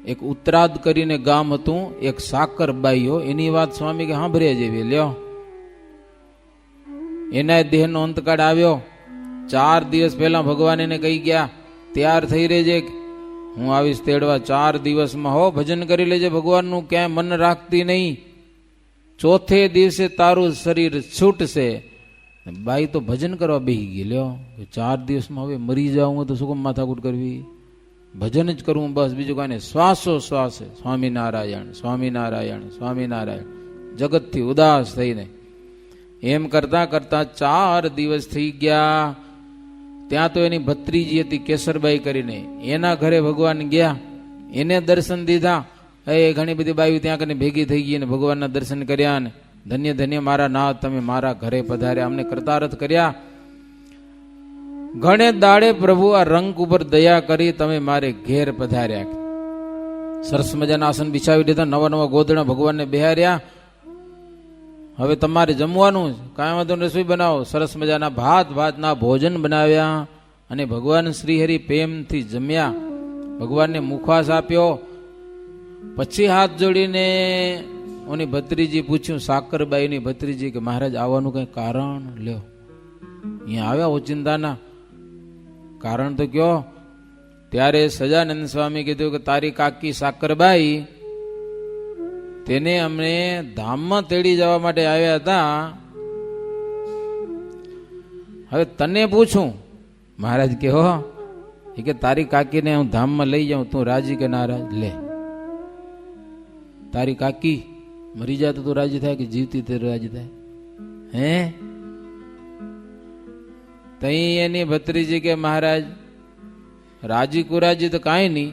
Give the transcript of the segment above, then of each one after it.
એક ઉત્તરાદ કરીને ગામ હતું, એક સાકરબાઈઓ, એની વાત સ્વામી કે સાંભળ્યા જેવી. લ્યો, એના દેહનો અંતકાળ આવ્યો. 4 દિવસ પહેલા ભગવાન એને કહી ગયા, તૈયાર થઈ રહેજે, હું આવીશ તેડવા. 4 દિવસમાં હો ભજન કરી લેજે ભગવાનનું, ક્યાંય મન રાખતી નહીં. 4થે દિવસે તારું શરીર છૂટશે. બાઈ તો ભજન કરવા બેસી ગઈ. લ્યો, 4 દિવસમાં હવે મરી જાઉં તો શું કામ માથાકૂટ કરવી, ભજન જ કરવું બસ, બીજું કાંઈ નહીં. શ્વાસો શ્વાસ સ્વામિનારાયણ સ્વામિનારાયણ સ્વામિનારાયણ, જગતથી ઉદાસ થઈને એમ કરતા કરતા 4 દિવસ થઈ ગયા. ત્યાં તો એની ભત્રીજી હતી કેસરબાઈ કરીને, એના ઘરે ભગવાન ગયા, એને દર્શન દીધા. ઘણી બધી બાઈઓ ત્યાં કરીને ભેગી થઈ ગઈ અને ભગવાનના દર્શન કર્યા ને ધન્ય ધન્ય મારા નાથ, તમે મારા ઘરે પધાર્યા, અમને કૃતાર્થ કર્યા. ઘણે દાડે પ્રભુ આ રંગ ઉપર દયા કરી તમે મારે ઘેર પધાર્યા. સરસ મજાના આસન બિછાવી દીધા, નવા નવા ગોદડા ભગવાનને બેહાર્યા. હવે તમારે જમવાનું, કાંઈ વાંધો રસોઈ બનાવો. સરસ મજાના ભાતના ભોજન બનાવ્યા અને ભગવાન શ્રીહરિ પ્રેમથી જમ્યા. ભગવાનને મુખવાસ આપ્યો. પછી હાથ જોડીને ઓની ભત્રીજી પૂછ્યું, સાકરબાઈની ભત્રીજી, કે મહારાજ આવવાનું કઈ કારણ? લ્યો, અહીંયા આવ્યા ઓચિંતાના, કારણ તો કયો. ત્યારે સજાનંદ સ્વામી કીધું કે તારી કાકી સાકરબાઈ, તેને અમને ધામમાં તેડી જવા માટે આવ્યા હતા. હવે તને પૂછું. મહારાજ કે હો, એ કે તારી કાકીને હું ધામમાં લઈ જાઉં, તું રાજી કે નારાજ? લે, તારી કાકી મરી જાય તો તું રાજી થાય કે જીવતી તે રાજી થાય? હે? તઈ એની ભત્રીજી કે મહારાજ રાજી કુરાજી તો કાંઈ નહીં,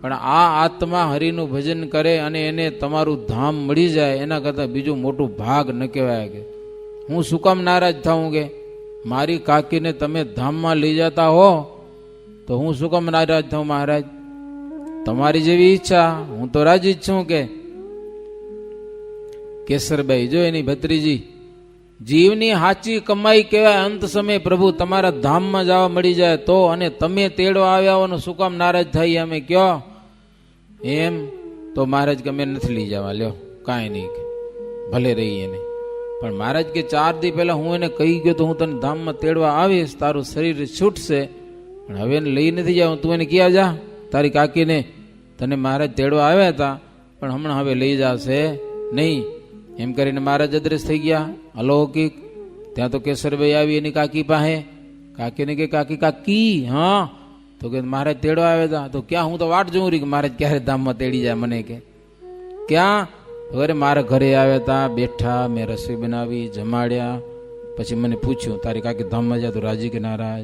પણ આ આત્મા હરિનું ભજન કરે અને એને તમારું ધામ મળી જાય, એના કરતાં બીજું મોટું ભાગ ન કહેવાય. કે હું શું કામ નારાજ થાઉં? કે મારી કાકીને તમે ધામમાં લઈ જતા હો તો હું શું કામ નારાજ થાઉં? મહારાજ તમારી જેવી ઈચ્છા, હું તો રાજી જ છું. કે કેસરબાઈ જો એની ભત્રીજી, જીવની સાચી કમાઈ કહેવાય અંત સમય પ્રભુ તમારા ધામમાં જવા મળી જાય તો, અને તમે તેડવા આવ્યા હોવાનું શું કામ નારાજ થઈ અમે કયો? એમ તો મહારાજ કે અમે નથી લઈ જવા. લ્યો, કાંઈ નહીં, ભલે રહી એને. પણ મહારાજ કે 4 દી પહેલા હું એને કહી ગયો તો હું તને ધામમાં તેડવા આવીશ, તારું શરીર છૂટશે, પણ હવે એને લઈ નથી જાવ. તું એને ક્યાં જા, તારી કાકીને તને મહારાજ તેડવા આવ્યા હતા, પણ હમણાં હવે લઈ જશે નહીં. એમ કરીને મહારાજ અદ્રશ્ય થઈ ગયા, અલૌકિક. ત્યાં તો કેસરભાઈ આવી એની કાકી પાસે. કાકીને કે કાકી કાકી, હા? તો કે મહારાજ તેડવા આવ્યા હતા. તો ક્યાં? હું તો વાટ જોઉં રહી કે મહારાજ ક્યારે ધામમાં તેડી જાય મને. કે ક્યાં? અરે મારા ઘરે આવ્યા હતા, બેઠા, મેં રસોઈ બનાવી, જમાડ્યા, પછી મને પૂછ્યું તારી કાકી ધામમાં જાય તો રાજી કે નારાજ?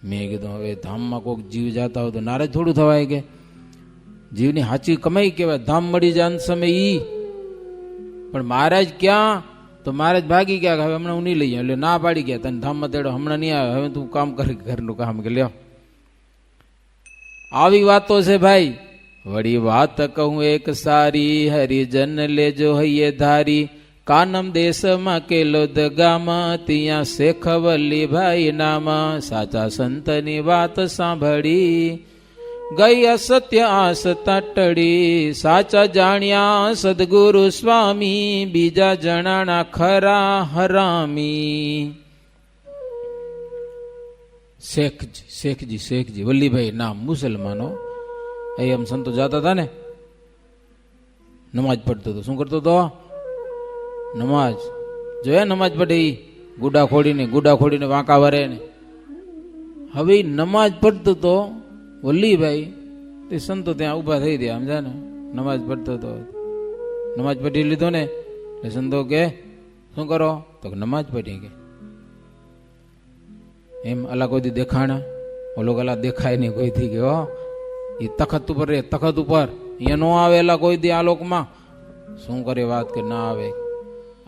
મેં કીધું હવે ધામમાં કોઈક જીવ જતા હોય તો નારાજ થોડું થવાય? કે જીવની સાચી કમાઈ કહેવાય, ધામ મળી જાય અંત સમય ઈ. પણ મહારાજ ક્યાં? તો મહારાજ ભાગી ગયા, હવે હમણાં હું નહીં લઈ જાઉં. એટલે ના પાડી ગયા, તને ધામમાં તેડો હમણાં નહીં આવે, હવે તું કામ કરે ઘરનું કામ. કે લ્યો, આવી વાતો છે ભાઈ. વળી વાત કહું એક સારી, હરિજન લેજો હૈયે ધારી. કાનમ દેશમાં કેલોદ ગામ, ત્યાં શેખવલ્લી ભાઈ નામ. સાચા સંતની વાત સાંભળી, ગઈ અસત્ય આસ તટડી. સાચા જાણ્યા સદગુરુ સ્વામી, બીજા જણાના ખરા હરામી. શેખજી વલ્લીભાઈ નામ, મુસલમાનો. એમ સંતો જતા હતા ને, નમાજ પડતો હતો. શું કરતો હતો? નમાજ. જોયા નમાજ પડે ઈ ગુડા ખોડીને વાંકા વરે ને. હવે નમાજ પડતો હતો વલ્લીભાઈ, તે સંતો ત્યાં ઉભા થઈ ગયા, સમજા ને. નમાજ પડતો હતો, નમાજ પઢી લીધો ને, એટલે સંતો કે શું કરો? તો નમાજ પઢી. કે એમ અલા કોઈ દી દેખાણા? ઓલો અલા દેખાય નહીં કોઈ થી. કે એ તખત ઉપર રે, તખત ઉપર અહીંયા નો આવે એલા કોઈ દી આ લોકમાં. શું કરે વાત? કે ના આવે.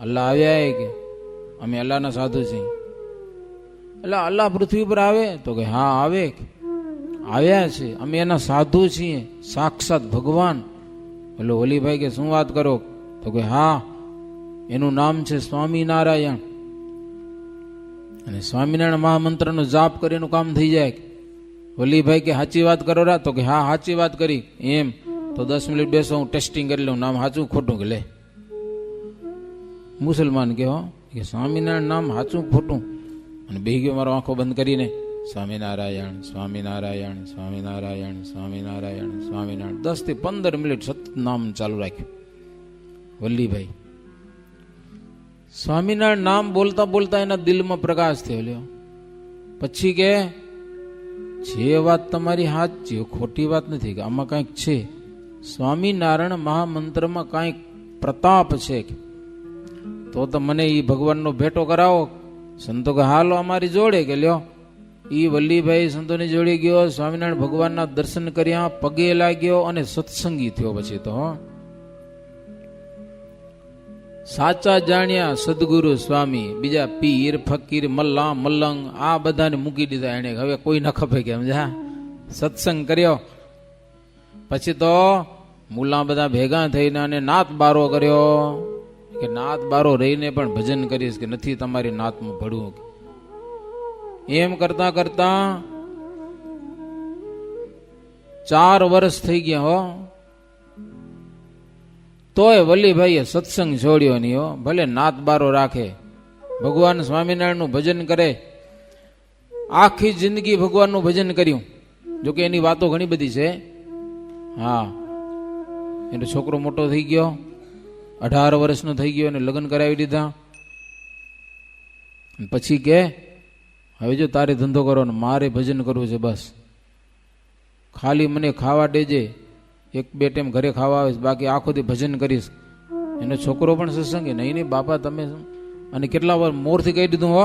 અલ્લાહ આવ્યા કે અમે અલ્લાહના સાધુ છીએ. એટલે અલ્લાહ પૃથ્વી ઉપર આવે? તો કે હા આવે, આવ્યા છે, અમે એના સાધુ છીએ, સાક્ષાત ભગવાન. એટલે વલીભાઈ કે શું વાત કરો? તો કે હા, એનું નામ છે સ્વામિનારાયણ, અને સ્વામિનારાયણ મહામંત્રનો જાપ કરીને કામ થઈ જાય. વલીભાઈ કે સાચી વાત કરો રા? તો કે હા સાચી વાત કરી. એમ તો 10 મિનિટ બેસો, હું ટેસ્ટિંગ કરી લઉં નામ સાચું ખોટું કે લે. મુસલમાન કે હો કે સ્વામિનારાયણ નામ સાચું ખોટું, અને બેહી ગયો મારો આંખો બંધ કરીને સ્વામિનારાયણ સ્વામિનારાયણ સ્વામિનારાયણ સ્વામિનારાયણ સ્વામિનારાયણ. 10 થી 15 મિનિટ સતત નામ ચાલુ રાખ્યું વલ્લીભાઈ. સ્વામિનારાયણ નામ બોલતા બોલતા એના દિલમાં પ્રકાશ થયો લ્યો. પછી કે જે વાત તમારી સાચી, ખોટી વાત નથી, કે આમાં કંઈક છે. સ્વામિનારાયણ મહામંત્રમાં કંઈક પ્રતાપ છે, તો મને એ ભગવાનનો ભેટો કરાવો. સંતો કે હાલો અમારી જોડે. કે લ્યો ઈ વલ્લીભાઈ સંતોની જોડે ગયો, સ્વામિનારાયણ ભગવાનના દર્શન કર્યા, પગે લાગ્યો અને સત્સંગી થયો. પછી તો સાચા જાણ્યા સદગુરુ સ્વામી, બીજા પીર ફકીર મલ્લા મલ્લંગ આ બધાને મૂકી દીધા એને. હવે કોઈ ન ખપે કે સમજા, સત્સંગ કર્યો. પછી તો મુલા બધા ભેગા થઈને અને નાત બારો કર્યો કે નાત બારો રહીને પણ ભજન કરીશ, કે નથી તમારી નાતમાં ભળવું. એમ કરતા કરતા 4 વર્ષ થઈ ગયા હો. તોય વલ્લીભાઈએ સત્સંગ છોડ્યો નહીં હો. ભલે નાત બારો રાખે, ભગવાન સ્વામિનારાયણનું ભજન કરે, આખી જિંદગી ભગવાનનું ભજન કર્યું. જોકે એની વાતો ઘણી બધી છે. હા, એનો છોકરો મોટો થઈ ગયો, 18 વર્ષનો થઈ ગયો, અને લગ્ન કરાવી દીધા. પછી કે હવે જો તારે ધંધો કરો ને મારે ભજન કરવું છે, બસ ખાલી મને ખાવા દેજે, 1-2 ટાઈમ ઘરે ખાવા આવે, બાકી આખો દી ભજન કરીશ. એનો છોકરો પણ સત્સંગ. નહીં નહીં બાપા તમે, અને કેટલા વાર મોરથી કહી દીધું હો,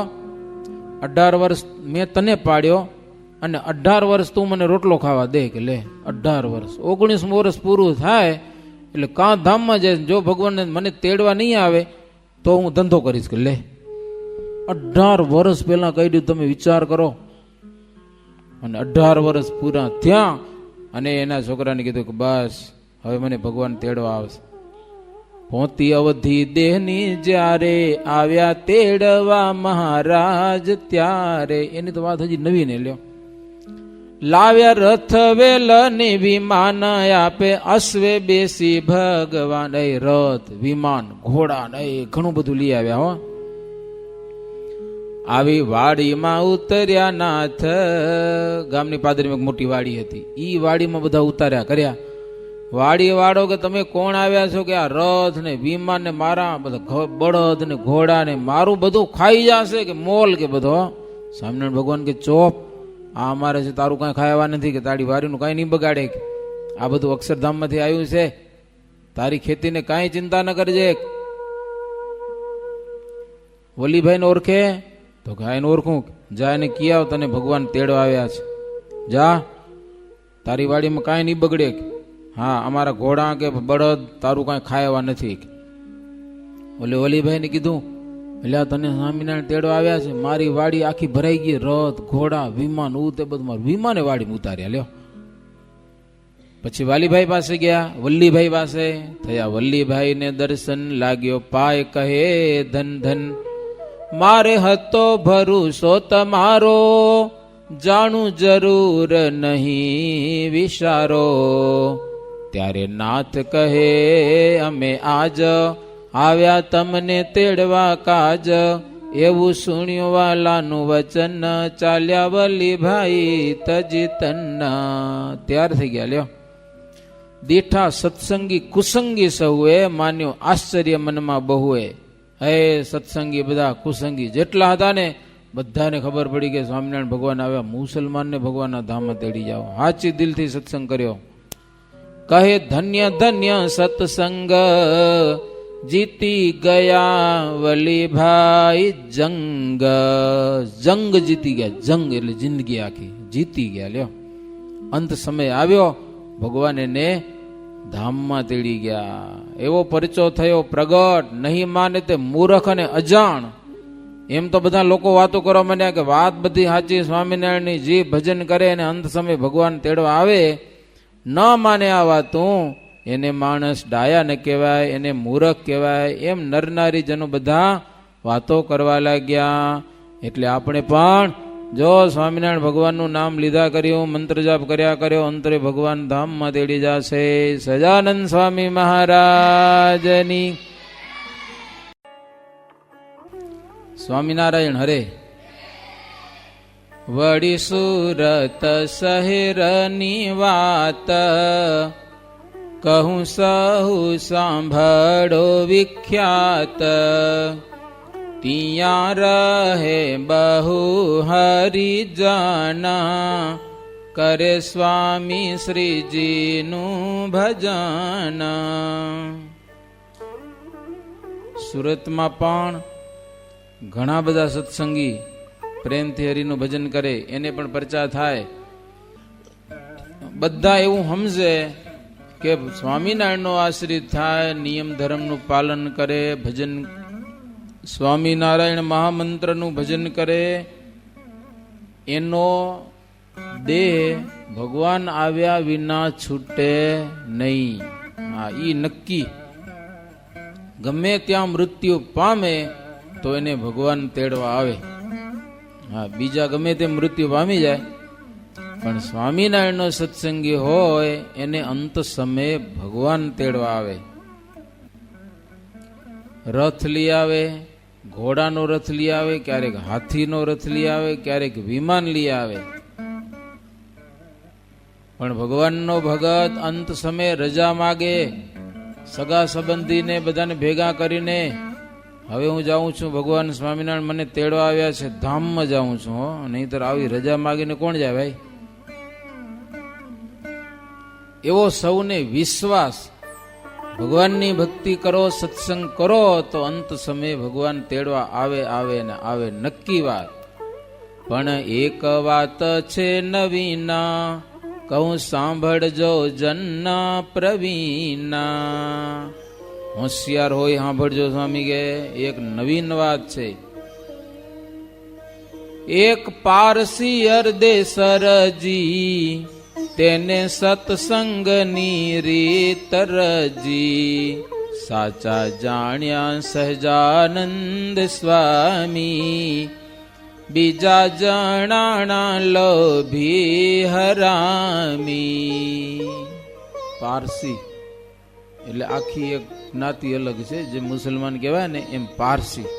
18 વર્ષ મેં તને પાડ્યો અને 18 વર્ષ તું મને રોટલો ખાવા દે. કે લે 18 વર્ષ, 19 વર્ષ પૂરું થાય એટલે કાં ધામમાં જાય. જો ભગવાનને મને તેડવા નહીં આવે તો હું ધંધો કરીશ. કે લે 18 વર્ષ પહેલા કહી દીધું, તમે વિચાર કરો. અને 18 વર્ષ પૂરા થયા અને એના છોકરાને કીધું કે બસ હવે મને ભગવાન તેડવા આવશે. પોતી અવધિ દેહની જ્યારે આવ્યા તેડવા મહારાજ ત્યારે. એની તો વાત હજી નવી ને લ્યો. લાવ્યા રથ વેલ ને વિમાન આપે, અશ્વે બેસી ભગવાન. રથ વિમાન ઘોડા ઘણું બધું લઈ આવ્યા હો. આવી વાડીમાં ઉતર્યા નાથ. ગામની પાદરીમાં મોટી વાડી હતી, ઈ વાડીમાં બધા ઉતાર્યા કર્યા. વાડી વાળો કે તમે કોણ આવ્યા છો? કે આ રથ ને વિમાન ને મારા બધા બળદ ને ઘોડા ને મારું બધું ખાઈ જશે કે મોલ કે બધો. સ્વામિનારાયણ ભગવાન કે ચોપ, આ અમારે છે, તારું કઈ ખાવા નથી, કે તારી વાડીનું કઈ નહીં બગાડે, કે આ બધું અક્ષરધામમાંથી આવ્યું છે, તારી ખેતીને કઈ ચિંતા ન કરજે. વલ્લીભાઈ ને ઓળખે તો ગાયને ઓળખું, જા એને કી આવ તને ભગવાન તેડવા આવ્યા છે, જા તારી વાડીમાં કાંઈ નહીં બગડે. હા અમારા ઘોડા કે બળદ તારું કાંઈ ખાવા નથી. ઓલે વલ્લીભાઈને કીધું એટલે તને સ્વામિનારાયણ તેડવા આવ્યા છે, મારી વાડી આખી ભરાઈ ગઈ, રથ ઘોડા વિમાન તે બધું મારું વિમાને વાડી ઉતાર્યા લ્યો. પછી વાલીભાઈ પાસે ગયા, વલ્લીભાઈ પાસે થયા. વલ્લીભાઈ ને દર્શન લાગ્યો પાય, કહે ધન ધન મારે હતો ભરોસો તમારો, જાણું જરૂર નહીં વિચારો. ત્યારે નાથ કહે અમે આજ આવ્યા તમને તેડવા કાજ, એવું સુણ્યું વાલાનું વચન, ચાલ્યા વલ્લીભાઈ તજી તન્ના. તૈયાર થઈ ગયા લ્યો. દીઠા સત્સંગી કુસંગી સૌએ, માન્યું આશ્ચર્ય મનમાં બહુએ. હે સત્સંગી બધા કુસંગી જેટલા હતા ને બધાને ખબર પડી કે સ્વામિનારાયણ ભગવાન આવ્યા, મુસલમાનને ભગવાનના ધામમાં તેડી જાઓ. સાચી દિલથી સત્સંગ કર્યો. કહે ધન્ય ધન્ય સત્સંગ, જીતી ગયા વલ્લીભાઈ જંગ. જંગ જીતી ગયા, જંગ એટલે જિંદગી આખી જીતી ગયા લ્યો. અંત સમય આવ્યો, ભગવાન એને ધામમાં તેડી ગયા. એવો પરિચય થયો પ્રગટ, નહીં માને તે મૂર્ખ અને અજાણ. એમ તો બધા લોકો વાતો કરવા માંડ્યા કે વાત બધી સાચી, સ્વામિનારાયણની જે ભજન કરે અને અંત સમય ભગવાન તેડવા આવે, ન માને આ વાતું એને માણસ ડાયા ન કહેવાય, એને મૂર્ખ કહેવાય. એમ નરનારી જનો બધા વાતો કરવા લાગ્યા. એટલે આપણે પણ જો સ્વામિનારાયણ ભગવાનનું નામ લીધા કર્યું, મંત્ર જાપ કર્યા કર્યો, અંતરે ભગવાન ધામમાં તેડી જશે. સજાનંદ સ્વામી મહારાજની. સ્વામિનારાયણ હરે. વળી સુરત શહેરની વાત કહું સહુ સાંભળો વિખ્યાત. તિયાં રહે બહુ હરિજના કરે સ્વામી શ્રીજીનું ભજન. સુરતમાં પણ ઘણા બધા સત્સંગી પ્રેમથી હરિનું ભજન કરે, એને પણ પ્રચાર થાય. બધા એવું સમજે કે સ્વામિનારાયણનો આશ્રિત થાય, નિયમ ધર્મનું પાલન કરે, ભજન સ્વામિનારાયણ મહામંત્રનું ભજન કરે, એનો દેહ ભગવાન આવ્યા વિના છૂટે નહીં. હા, ઈ નક્કી. ગમે ત્યાં મૃત્યુ પામે તો એને ભગવાન તેડવા આવે. હા, બીજા ગમે તે મૃત્યુ પામી જાય, પણ સ્વામિનારાયણનો સત્સંગી હોય એને અંત સમયે ભગવાન તેડવા આવે. રથ લઈ આવે, ઘોડાનો રથ લઈ આવે, ક્યારેક હાથીનો રથ લઈ આવે, ક્યારેક વિમાન લઈ આવે. પણ ભગવાનનો ભગત અંત સમયે રજા માગે, સગા સંબંધીને બધાને ભેગા કરીને હવે હું જાઉં છું, ભગવાન સ્વામિનારાયણ મને તેડવા આવ્યા છે, ધામમાં જાઉં છું. હો, નહીંતર આવી રજા માગીને કોણ જાય ભાઈ? એવો સૌને વિશ્વાસ. ભગવાનની ભક્તિ કરો, સત્સંગ કરો તો અંત સમયે ભગવાન તેડવા આવે આવે ને આવે, નક્કી વાત. પણ એક વાત છે નવીના, કહું સાંભળજો જન્ના પ્રવીણા. હોશિયાર હોય સાંભળજો. સ્વામી કે એક નવીન વાત છે. એક પારસી અરદેસરજી તેને સત્સંગની રીત રજી. સાચા જાણ્યા સહજાનંદ સ્વામી, બીજા જણાણા લોભી હરામી. પારસી એટલે આખી એક જ્ઞાતિ અલગ છે. જે મુસલમાન કહેવાય ને એમ પારસી,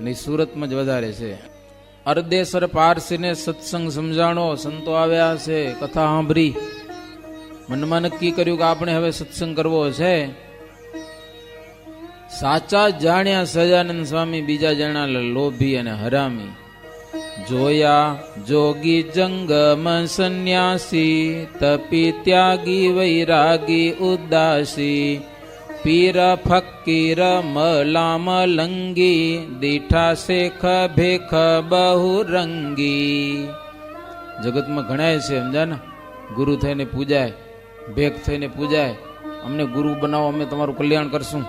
ને સુરતમાં જ વધારે છે. અરદેસર પારસીને સત્સંગ સમજાણો. સંતો આવ્યા છે, કથા સાંભળી, મનમાં નક્કી કર્યું કે આપણે હવે સત્સંગ કરવો છે. સાચા જાણ્યા સહજાનંદ સ્વામી, બીજા જણા લોભી અને હરામી. જોયા જોગી જંગમ સંન્યાસી, તપી ત્યાગી વૈરાગી ઉદાસી. પીર ફકીર મલામલંગી, દીઠા શેખ ભેખ બહુરંગી. જગતમાં ઘણાય છે, સમજા ને? ગુરુ થઈને પૂજાય, ભેખ થઈને પૂજાય. અમને ગુરુ બનાવો, અમે તમારું કલ્યાણ કરશું,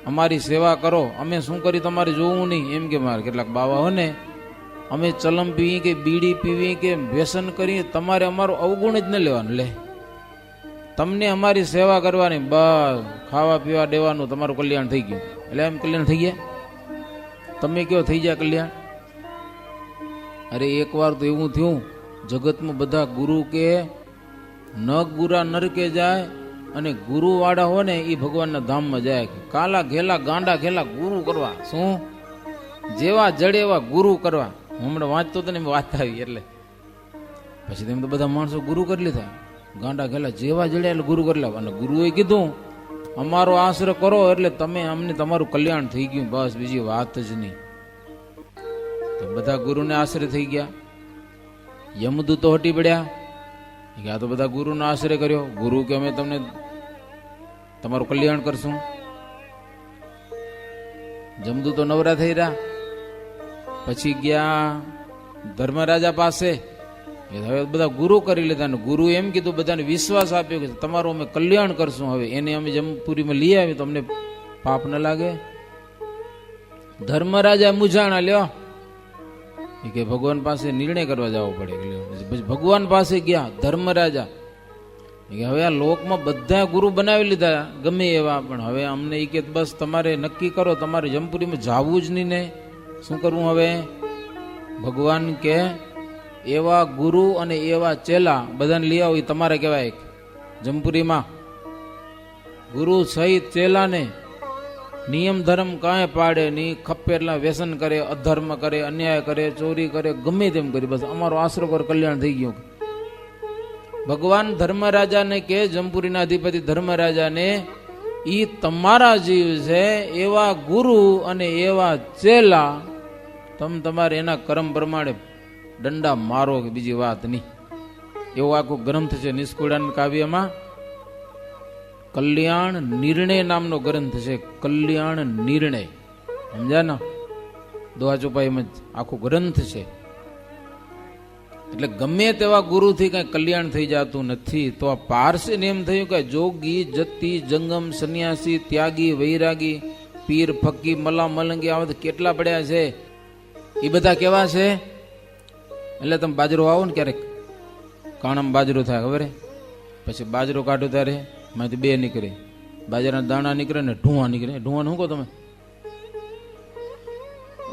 અમારી સેવા કરો, અમે શું કરી તમારે જોવું નહીં, એમ કે મારે કેટલાક બાવા હો ને, અમે ચલમ પીવી કે બીડી પીવી કે વ્યસન કરીએ, તમારે અમારું અવગુણ જ ન લેવાનું. લે, તમને અમારી સેવા કરવાની, બસ ખાવા પીવા દેવાનું, તમારું કલ્યાણ થઈ ગયું. એટલે એમ કલ્યાણ થઈ ગયા? તમે કયો થઈ ગયા કલ્યાણ? અરે એકવાર તો એવું થયું, જગતમાં બધા ગુરુ કે ન ગુરા નરકે જાય, અને ગુરુવાળા હોય ને એ ભગવાનના ધામમાં જાય. કાલા ઘેલા ગાંડા ઘેલા ગુરુ કરવા. શું? જેવા જડે એવા ગુરુ કરવા. હું હમણાં વાંચતો હતો ને એમ વાત આવી, એટલે પછી તેમ તો બધા માણસો ગુરુ કરી લીધા. ગાંડા ઘેલા જેવા જડ્યા એટલે ગુરુ કરી લેવા. અને ગુરુએ કીધું અમારો આશરો કરો એટલે તમે અમને તમારું કલ્યાણ થઈ ગયું, બસ બીજી વાત જ નહીં. તો બધા ગુરુને આશરે થઈ ગયા. યમદૂતો હટી પડ્યા કે આ તો બધા ગુરુનો આશ્રય કર્યો. ગુરુ કે અમે તમને તમારું કલ્યાણ કરશું. જમદૂતો નવરા થઈ રહ્યા. પછી ગયા ધર્મરાજા પાસે. હવે બધા ગુરુ કરી લીધા ને ગુરુ એમ કીધું, બધાને વિશ્વાસ આપ્યો કે તમારું અમે કલ્યાણ કરશું. હવે એને અમે જમપુરીમાં લઈ આવી, તમને પાપ ન લાગે. ધર્મરાજા મૂંઝાણા. લ્યો કે ભગવાન પાસે નિર્ણય કરવા જવો પડે. પછી ભગવાન પાસે ગયા ધર્મરાજા. હવે આ લોકમાં બધા ગુરુ બનાવી લીધા ગમે એવા, પણ હવે અમને એ કે બસ તમારે નક્કી કરો, તમારે જમપુરીમાં જવું જ નહીં ને શું કરવું હવે? ભગવાન કે એવા ગુરુ અને એવા ચેલા બધાને લઈ આવો. એ તમારે કહેવાય જમપુરીમાં ગુરુ સહિત ચેલાને નિયમ ધર્મ કાંઈ પાડે નહીં, ખપ્પે એટલા વ્યસન કરે, અધર્મ કરે, અન્યાય કરે, ચોરી કરે, ગમે તેમ કરી, બસ અમારો આશરો પર કલ્યાણ થઈ ગયું. ભગવાન ધર્મરાજાને કે જમપુરીના અધિપતિ ધર્મરાજાને ઈ તમારા જીવ છે, એવા ગુરુ અને એવા ચેલા તમે તમારે એના કર્મ પ્રમાણે દંડા મારો, કે બીજી વાત નહીં. એવો આખો ગ્રંથ છે નિષ્કુળાન કાવ્યમાં. કલ્યાણ નિર્ણય નામનો ગ્રંથ છે. કલ્યાણ નિર્ણય, સમજ્યા ને? દોહા ચોપાઈમાં આખો ગ્રંથ છે. એટલે ગમે તેવા ગુરુથી કઈ કલ્યાણ થઈ જતું નથી. તો આ પારસીને એમ થયું કે જોગી, જતી, જંગમ, સંન્યાસી, ત્યાગી, વૈરાગી, પીર, ફકી, મલા, મલંગી, આવા તો કેટલા પડ્યા છે. એ બધા કેવા છે? એટલે તમે બાજરો આવો ને ક્યારેક, કાણામાં બાજરો થાય ખબર? પછી બાજરો કાઢો ત્યારે માંથી બે નીકળે, બાજરાના દાણા નીકળે ને ઢુંવા નીકળે. ઢુંવા શું કહો તમે?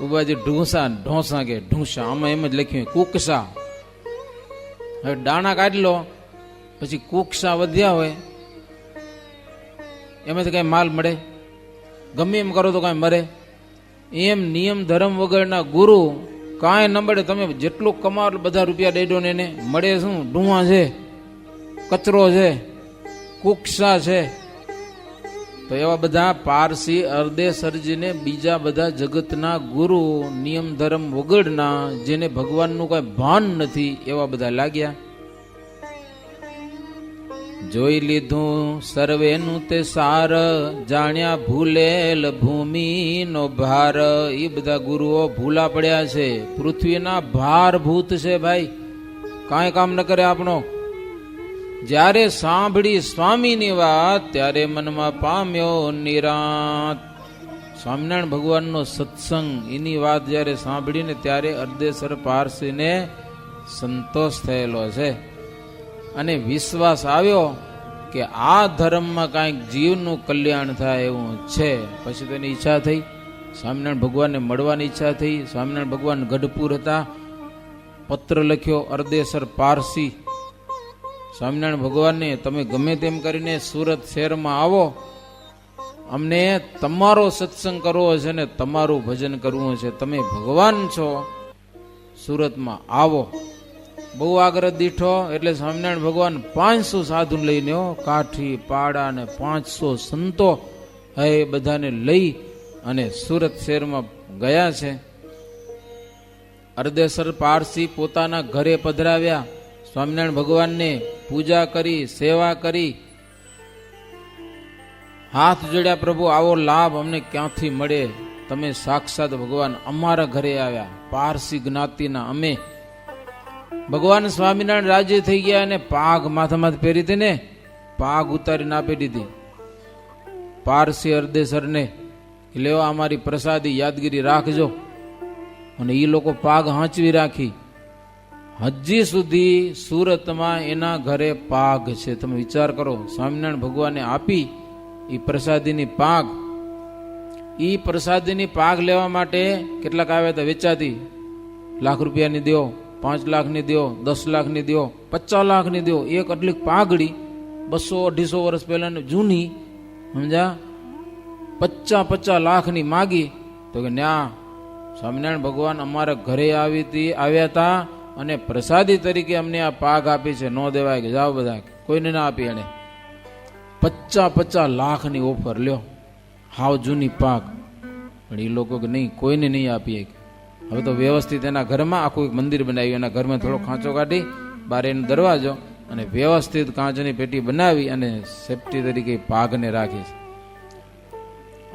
ઉબાજી ઢૂંસા, ઢોસા કે ઢૂંસા, આમાં એમ જ લખ્યું કુકસા. હવે દાણા કાઢી લો, પછી કુકસા વધ્યા હોય એમાંથી કઈ માલ મળે? ગમે એમ કરો તો કઈ મરે? એમ નિયમ ધર્મ વગરના ગુરુ કાંઈ ન મળે. તમે જેટલું કમાવો બધા રૂપિયા દઈ દો ને એને મળે શું? ઢુંવા છે, કચરો છે, કુકસા છે. તો એવા બધા પારસી અરદેસરજીને બીજા બધા જગતના ગુરુ નિયમ ધર્મ વગરના, જેને ભગવાનનું કઈ ભાન નથી, એવા બધા લાગ્યા. જોઈ લીધું સર્વેનું તે સાર, જાણ્યા ભૂલેલ ભૂમિનો ભાર. એ બધા ગુરુઓ ભૂલા પડ્યા છે, પૃથ્વીના ભારભૂત છે ભાઈ, કાંઈ કામ ન કરે આપણો. જ્યારે સાંભળી સ્વામીની વાત, ત્યારે મનમાં પામ્યો નિરાંત. સ્વામિનારાયણ ભગવાનનો સત્સંગ, એની વાત જ્યારે સાંભળીને ત્યારે અરદેસર પારસીને સંતોષ થયેલો છે અને વિશ્વાસ આવ્યો કે આ ધર્મમાં કાંઈક જીવનું કલ્યાણ થાય એવું છે. પછી તો એની ઈચ્છા થઈ, સ્વામિનારાયણ ભગવાનને મળવાની ઈચ્છા થઈ. સ્વામિનારાયણ ભગવાન ગઢપુર હતા, પત્ર લખ્યો અરદેસર પારસી સ્વામિનારાયણ ભગવાનને, તમે ગમે તેમ કરીને સુરત શહેરમાં આવો, અમને તમારો સત્સંગ કરવો છે ને તમારું ભજન કરવું છે, તમે ભગવાન છો, સુરતમાં આવો. બહુ આગ્રહ દીઠો એટલે સ્વામિનારાયણ ભગવાન 500 સાધુ લઈને, કાઠી પાડા ને 500 સંતો એ બધાને લઈ અને સુરત શહેરમાં ગયા છે. અરદેસર પારસી પોતાના ઘરે પધરાવ્યા, સ્વામિનારાયણ ભગવાનને પૂજા કરી, સેવા કરી, હાથ જોડ્યા, પ્રભુ આવો લાભ અમને ક્યાંથી મળે? તમે સાક્ષાત ભગવાન અમારા ઘરે આવ્યા, પારસી જ્ઞાતિના અમે. ભગવાન સ્વામિનારાયણ રાજી થઈ ગયા અને પાઘ માથામાં પહેરી હતી ને, પાઘ ઉતારીને આપી દીધી પારસી અરદેસરને, લેવા અમારી પ્રસાદી યાદગીરી રાખજો. અને એ લોકો પાઘ હાંચવી રાખી. હજી સુધી સુરતમાં એના ઘરે પાઘ છે. તમે વિચાર કરો, સ્વામિનારાયણ ભગવાને આપી એ પ્રસાદીની પાઘ. એ પ્રસાદીની પાઘ લેવા માટે કેટલાક આવ્યા હતા વેચાતી, લાખ રૂપિયાની દો, 5 લાખની દો, 10 લાખની દો, 50 લાખની દો. એક આટલી પાઘડી 200-250 વર્ષ પહેલાની જૂની, સમજા, 50 લાખની માગી. તો કે ન્યા સ્વામિનારાયણ ભગવાન અમારા ઘરે આવ્યા હતા અને પ્રસાદી તરીકે અમને આ પાઘ આપી છે, નો દેવાય, કે જાઓ બધા, કોઈને ના આપી. એને 50 લાખની ઓફર લ્યો, હાવ જૂની પાઘ. પણ એ લોકો કે નહીં, કોઈને નહીં આપીએ. હવે તો વ્યવસ્થિત એના ઘરમાં આખું એક મંદિર બનાવ્યું, એના ઘરમાં થોડો ખાંચો કાઢી, બાર એનો દરવાજો, અને વ્યવસ્થિત કાચની પેટી બનાવી અને સેફટી તરીકે પાઘને રાખી છે.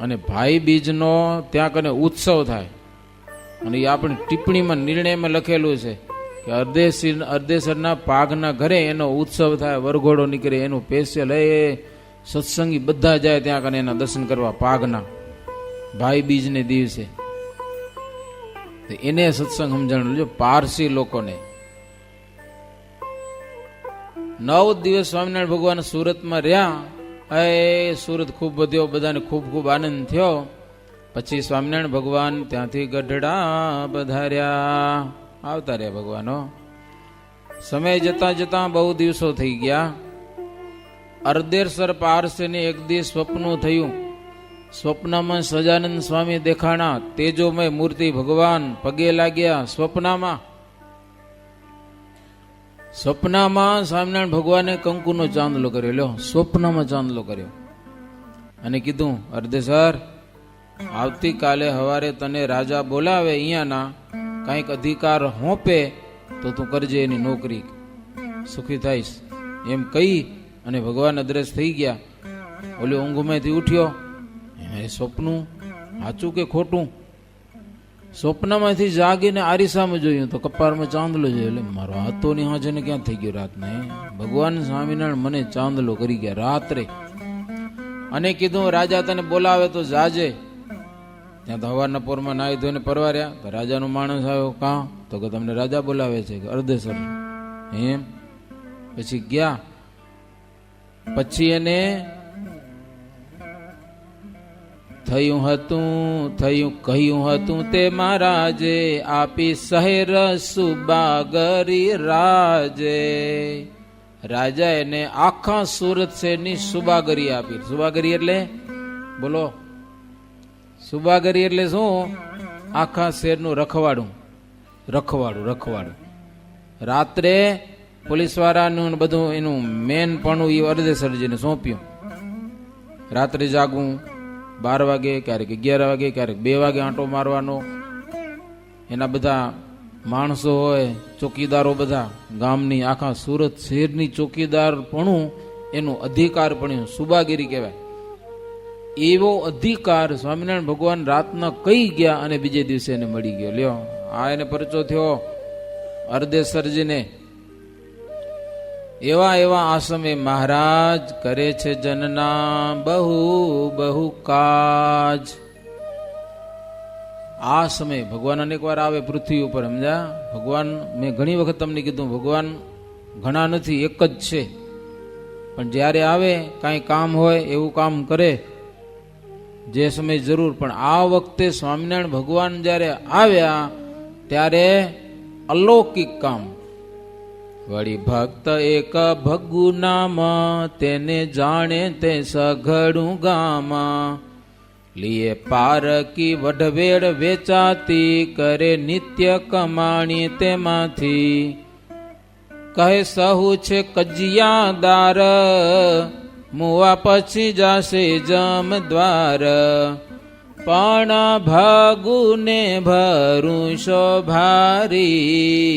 અને ભાઈ બીજનો ત્યાં કને ઉત્સવ થાય. અને એ આપણી ટિપ્પણીમાં નિર્ણયમાં લખેલું છે કે અરદેસરના પાઘના ઘરે એનો ઉત્સવ થાય, વરઘોડો નીકળે, એનું સ્પેશિયલ સત્સંગી બધા જાય ત્યાં કને એના દર્શન કરવા પાઘના, ભાઈ બીજને દિવસે. એને સત્સંગ સમજાણું જો પારસી લોકોને. 9 દિવસ સ્વામિનારાયણ ભગવાન સુરતમાં રહ્યા. સુરત ખૂબ વધ્યો, બધાને ખૂબ આનંદ થયો. પછી સ્વામિનારાયણ ભગવાન ત્યાંથી ગઢડા પધાર્યા, આવતા રહ્યા ભગવાનો. સમય જતા જતા બહુ દિવસો થઈ ગયા. અર્ધેસર પારસેને એક દિવસ સ્વપ્ન થયું. સ્વપ્નમાં સજાનંદ સ્વામી દેખાણા, તેજોમય મૂર્તિ ભગવાન, પગે લાગ્યા. સ્વપ્નમાં સ્વામિનારાયણ ભગવાને કંકુનો ચાંદલો કર્યો. લ્યો, સ્વપ્નમાં ચાંદલો કર્યો અને કીધું, અર્ધેસર આવતીકાલે હવારે તને રાજા બોલાવે, અહીંયાના કંઈક અધિકાર હોંપે તો તું કરજે એની નોકરી, સુખી થઈશ. એમ કહી અને ભગવાન અદ્રશ્ય થઈ ગયા. ઓલી ઊંઘમાંથી ઉઠ્યો, એ સ્વપ્નું સાચું કે ખોટું? સ્વપ્નમાંથી જાગીને આરીસામાં જોયું તો કપારમાં ચાંદલો જોયો. એટલે મારો હાથોની હાજે ને ક્યાં થઈ ગયો રાતને? ભગવાન સ્વામિનારાયણ મને ચાંદલો કરી ગયા રાત્રે. અને કીધું, રાજા તને બોલાવે તો જાજે. ત્યાં તો હવારના પોરમાં નાહી ધોઈને પરવાર્યા તો રાજાનો માણસ આવ્યો. કાં? તો કે તમને રાજા બોલાવે છે. અર્ધેસર એમ? પછી ગયા. પછી એને થયું કહ્યું હતું તે મહારાજે, આપી શહેર સુબાગરી રાજે. રાજા એને આખા સુરત શહેરની સુબાગરી આપી. સુબાગરી એટલે બોલો, સુબાગરી એટલે શું? આખા શહેરનું રખવાડું. રાત્રે પોલીસ વાળાનું બધું એનું મેન પણ એ અર્ધેસરજીને સોંપ્યું. રાત્રે જાગવું, 12 વાગે, ક્યારેક 11 વાગે, ક્યારેક 2 વાગે આંટો મારવાનો. એના બધા માણસો હોય, ચોકીદારો, બધા ગામની આખા સુરત શહેરની ચોકીદાર પણ એનું અધિકાર પણ સુબાગીરી કહેવાય. એવો અધિકાર સ્વામિનારાયણ ભગવાન રાતના કહી ગયા અને બીજે દિવસે એને મળી ગયો. લ્યો, આ એને પરચો થયો અર્ધેસરજીને. એવા આસમે મહારાજ કરે છે જનના બહુ કાજ. આ સમય ભગવાન અનેક વાર આવે પૃથ્વી ઉપર, સમજ્યા? ભગવાન, મેં ઘણી વખત તમને કીધું, ભગવાન ઘણા નથી, એક જ છે. પણ જ્યારે આવે કાંઈ કામ હોય એવું કામ કરે જે સમય જરૂર. પણ આ વખતે સ્વામિનારાયણ ભગવાન જ્યારે આવ્યા ત્યારે અલૌકિક કામ. વળી ભક્ત એક ભગુ નામ, તેને જાણે તે સઘળું ગામ. લીએ પારકી વઢવેડ વેચાતી, કરે નિત્ય કમાણી તેમાંથી. કહે સહુ છે કજિયાદાર, મુવા પછી જાશે જમ દ્વાર. પણ ભગુને ભરું શોભારી,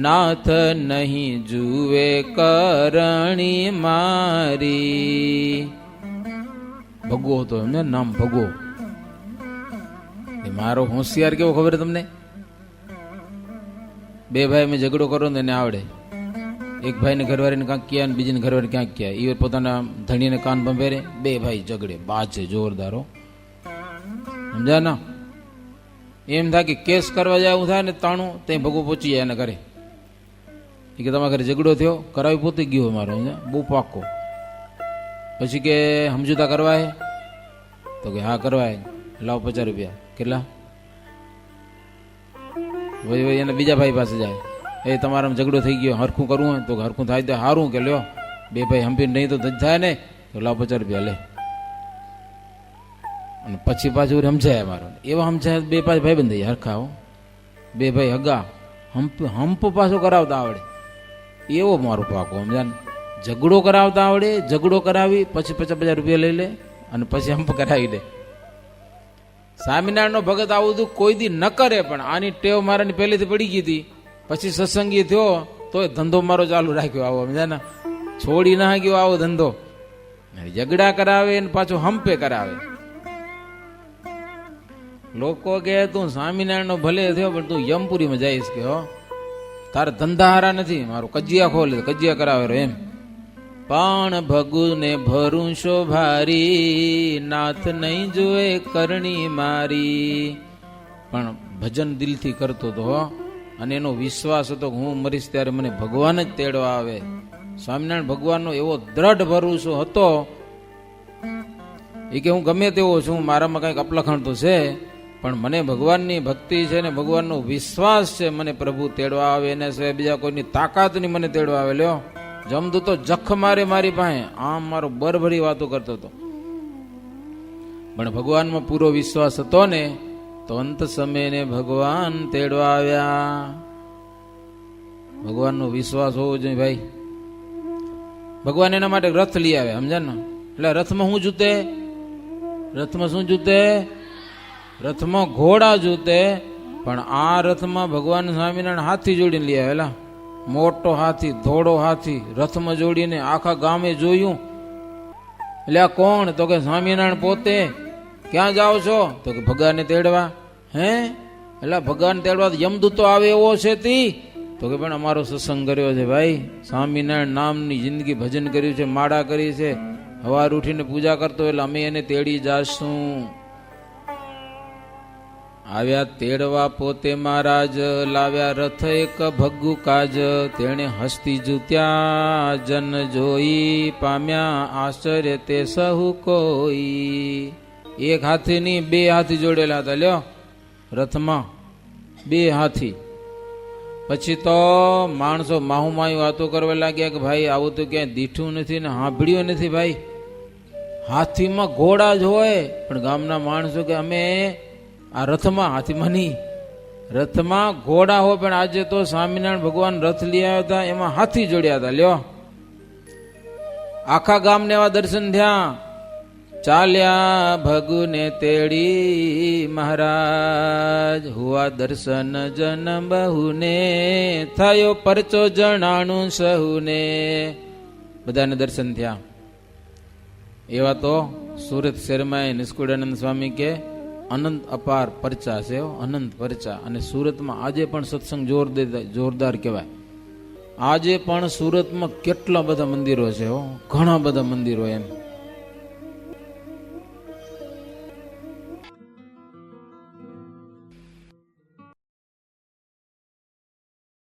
નાથ નહીં જુએ કરણી મારી. ભગવો હતો એમને નામ, ભગવો. મારો હોશિયાર કેવો ખબર તમને? 2 ભાઈ મેં ઝઘડો કરો ને એને આવડે. એક ભાઈને ઘરવાળીને ક્યાંક ક્યાં ને બીજીને ઘરવાળી ક્યાંક ક્યાં. એ પોતાના ધણીને કાન બંભેરે, 2 ભાઈ ઝઘડે, બાજે જોરદારો, સમજ્યા ના? એમ થાય કે કેસ કરવા જાય એવું થાય ને તાણું ત્યાં ભગવો પહોંચી જાય એના ઘરે. એ કે તમારા ઘરે ઝઘડો થયો, કરાવી પોતે ગયો મારો, બહુ પાકો. પછી કે સમજૂતા કરવા હે? તો કે હા કરવાય. લાવ 50 રૂપિયા. કેટલા? ભાઈ એના બીજા ભાઈ પાસે જાય, એ તમારામાં ઝઘડો થઈ ગયો, હરખું કરવું હોય તો હરખું થાય તો સારું. કે લ્યો 2 ભાઈ હંપી નહીં તો થાય ને, તો લાવ 50 રૂપિયા લે. અને પછી પાછું સમજાય મારો. એવા સમજાય 2-5 ભાઈ બંધ થઈ હરખા. 2 ભાઈ હગા, હંપ પાછો કરાવતા આવડે એવો મારો પાકો, સમજા ને? ઝઘડો કરાવતા આવડે, ઝઘડો કરાવી પછી 50 રૂપિયા લઈ લે અને પછી હંપ કરાવી દે. સ્વામિનારાયણનો ભગત આવું બધું કોઈ દી ન કરે, પણ આની ટેવ મારાની પહેલેથી પડી ગઈ હતી. પછી સત્સંગી થયો તો ધંધો મારો ચાલુ રાખ્યો આવો, સમજા ને? છોડી ના ગયો આવો ધંધો. ઝઘડા કરાવે ને પાછો હંપે કરાવે. લોકો કે તું સ્વામિનારાયણ નો ભલે થયો પણ તું યમપુરીમાં જઈશ કે હો, તારા ધંધા હારા નથી, મારું કજિયા ખોલે, કજિયા કરાવે એમ. પણ ભગુને ભરું શોભારી, નાથ નહીં જોએ કરણી મારી. પણ ભજન દિલથી કરતો હતો અને એનો વિશ્વાસ હતો કે હું મરીશ ત્યારે મને ભગવાન જ તેડવા આવે. સ્વામિનારાયણ ભગવાનનો એવો દ્રઢ ભરોસો હતો. એ કે હું ગમે તેવો છું, મારામાં કંઈક અપલખણ તો છે, પણ મને ભગવાનની ભક્તિ છે ને ભગવાનનો વિશ્વાસ છે, મને પ્રભુ તેડવા આવે એને સિવાય બીજા કોઈની તાકાત નહીં મને તેડવા આવે. લ્યો, જમદૂતો જખ મારે મારી પાસે, આમ મારો બરભરી વાતો કરતો હતો, પણ ભગવાનમાં પૂરો વિશ્વાસ હતો ને તો અંત સમયને ભગવાન તેડવા આવ્યા. ભગવાનનો વિશ્વાસ હોવો જોઈએ ભાઈ. ભગવાન એના માટે રથ લઈ આવે, સમજ્યા ને? એટલે રથમાં શું જૂતે? રથમાં શું જૂતે? રથમાં ઘોડા જૂતે, પણ આ રથમાં ભગવાન સ્વામિનારાયણ હાથી જોડીને લઈ આવેલા. મોટો હાથી, ધોળો હાથી રથમાં જોડીને આખા ગામે જોયું. એટલે આ કોણ? તો કે સ્વામિનારાયણ પોતે. ક્યાં જાઓ છો? તો કે ભગવાનને તેડવા. હે? એટલે ભગવાન તેડવા યમદૂતો આવે એવો છે તી? તો કે પણ અમારો સત્સંગ કર્યો છે ભાઈ, સ્વામિનારાયણ નામની જિંદગી ભજન કર્યું છે, માળા કરી છે, સવાર ઉઠીને પૂજા કરતો, એટલે અમે એને તેડી જાશું. આવ્યા તેડવા પોતે મહારાજ, લાવ્યા રથ એક ભગ્ગુ કાજ, તેણે હસ્તી જુત્યા જન જોઈ, પામ્યા આશ્ચર્ય તે સહુ કોઈ. એક હાથીની બે હાથી જોડેલા હતા. લ્યો, રથમાં બે હાથી. પછી તો માણસો માહુમાયું વાતો કરવા લાગ્યા કે ભાઈ આવું તો ક્યાંય દીઠું નથી ને સાંભળ્યું નથી ભાઈ. હાથીમાં ઘોડા જ હોય, પણ ગામના માણસો કે અમે આ રથમાં, હાથીમાં નહીં, રથમાં ઘોડા હોય, પણ આજે તો સ્વામિનારાયણ ભગવાન રથ લઈ આવ્યા હતા, એમાં હાથી જોડ્યા હતા. લ્યો, આખા ગામને એવા દર્શન થયા. ચાલ્યા ભગુને તેડી મહારાજ, હુઆ દર્શન જન બહુને, થયો પરચો જણાણું સહુને. બધાને દર્શન થયા. એવા તો સુરત શહેરમાં નિષ્કુળાનંદ સ્વામી કે અનંત અપાર પરચા છે, અનંત પરચા. અને સુરતમાં આજે પણ સત્સંગ જોરદાર કહેવાય. આજે પણ સુરતમાં કેટલા બધા મંદિરો છે, ઘણા બધા મંદિરો એમ.